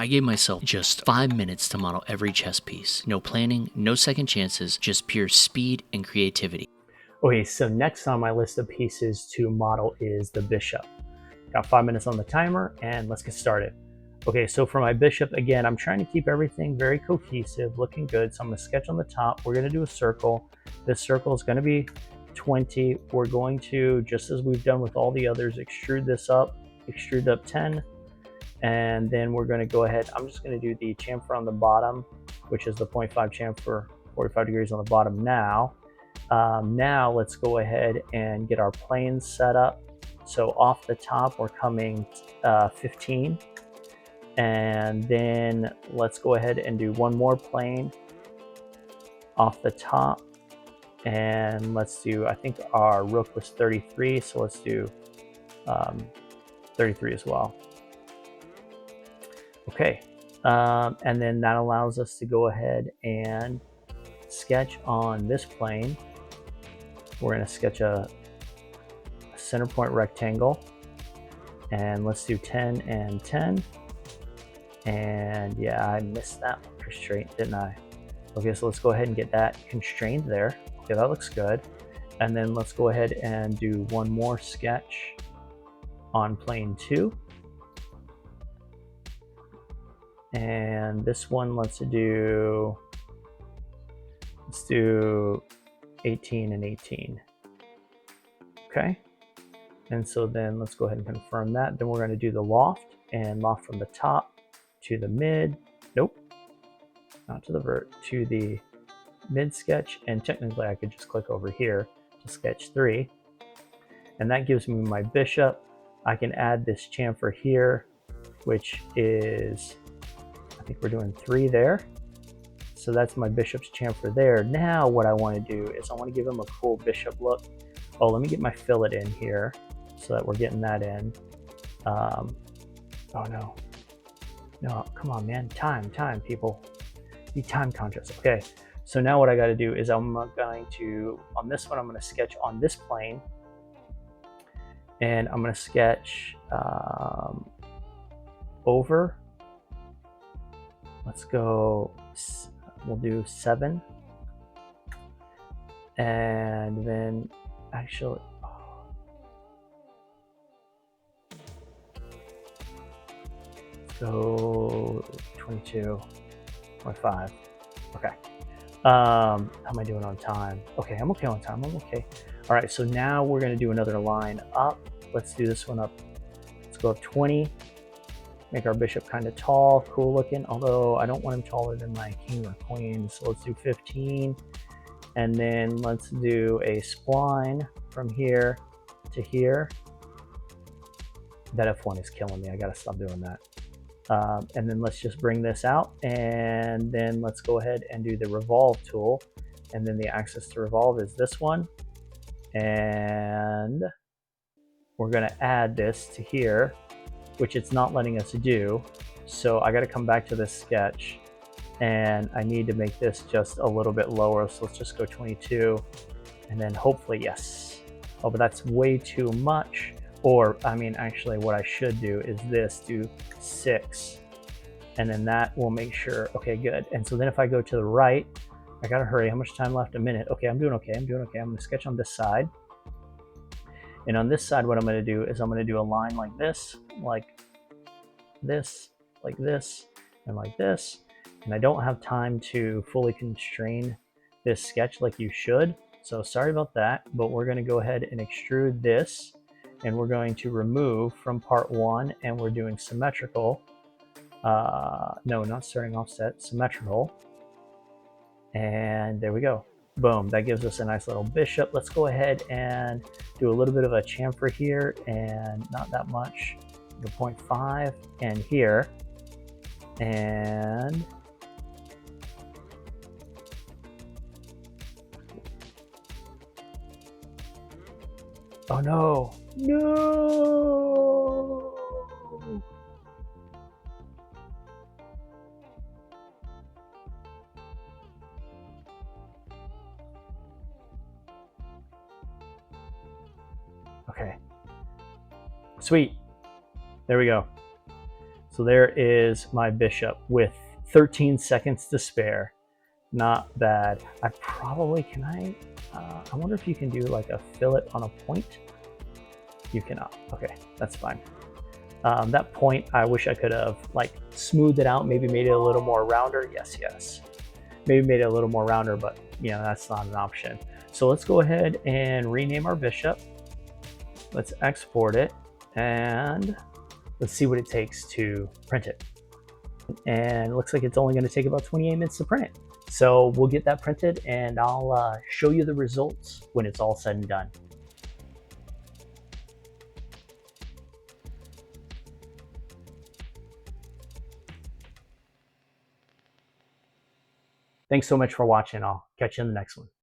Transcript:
I gave myself just 5 minutes to model every chess piece. No planning, no second chances, just pure speed and creativity. Okay, so next on my list of pieces to model is the bishop. Got 5 minutes on the timer, and let's get started. Okay, so for my bishop, again, I'm trying to keep everything very cohesive, looking good. So I'm gonna sketch on the top. We're gonna do a circle. This circle is gonna be 20. We're going to, just as we've done with all the others, extrude up 10. And then we're gonna go ahead, I'm just gonna do the chamfer on the bottom, which is the 0.5 chamfer, 45 degrees on the bottom now. Now let's go ahead and get our planes set up. So off the top, we're coming 15. And then let's go ahead and do one more plane off the top. And let's do, I think our rook was 33, so let's do 33 as well. Okay, and then that allows us to go ahead and sketch on this plane. We're going to sketch a center point rectangle, and let's do 10 and 10. And yeah, I missed that constraint, didn't I? Okay, so let's go ahead and get that constrained there. Okay, that looks good. And then let's go ahead and do one more sketch on plane 2. And this one, let's do 18 and 18. Okay, and so then let's go ahead and confirm that. Then we're going to do the loft, and loft from the top to the mid, nope, not to the vert, to the mid sketch. And technically I could just click over here to sketch 3, and that gives me my bishop. I can add this chamfer here, which is, I think we're doing 3 there. So that's my bishop's chamfer there. Now what I want to do is I want to give him a cool bishop look. Oh, let me get my fillet in here so that we're getting that in. Oh no, come on, man, time, people, be time conscious. Okay, so now what I got to do is I'm going to, on this one, I'm going to sketch on this plane, and I'm going to sketch over. Let's go, we'll do 7, and then actually, let's go 22.5. Okay. How am I doing on time? Okay, I'm okay on time. I'm okay. All right, so now we're going to do another line up. Let's do this one up. Let's go up 20. Make our bishop kind of tall, cool looking, although I don't want him taller than my king or queen. So let's do 15. And then let's do a spline from here to here. That F1 is killing me. I got to stop doing that. And then let's just bring this out, and then let's go ahead and do the revolve tool. And then the axis to revolve is this one. And we're going to add this to here, which it's not letting us do. So I got to come back to this sketch, and I need to make this just a little bit lower. So let's just go 22, and then hopefully, yes. Oh, but that's way too much. Or, I mean, actually what I should do is this, do 6, and then that will make sure, okay, good. And so then if I go to the right, I gotta hurry. How much time left? A minute. Okay, I'm doing okay. I'm gonna sketch on this side. And on this side, what I'm gonna do is I'm gonna do a line like this, like this, like this, and like this. And I don't have time to fully constrain this sketch like you should. So sorry about that, but we're gonna go ahead and extrude this. And we're going to remove from part 1, and we're doing symmetrical. No, not starting offset, symmetrical. And there we go. Boom, that gives us a nice little bishop. Let's go ahead and do a little bit of a chamfer here, and not that much. The 0.5 and here. And oh no. No! Okay. Sweet. There we go. So there is my bishop with 13 seconds to spare. Not bad. I probably, I wonder if you can do like a fillet on a point. You cannot. Okay, that's fine. That point, I wish I could have like smoothed it out, maybe made it a little more rounder. Yes. Maybe made it a little more rounder, but you know, that's not an option. So let's go ahead and rename our bishop. Let's export it and let's see what it takes to print it. And it looks like it's only going to take about 28 minutes to print it. So we'll get that printed and I'll show you the results when it's all said and done. Thanks so much for watching. I'll catch you in the next one.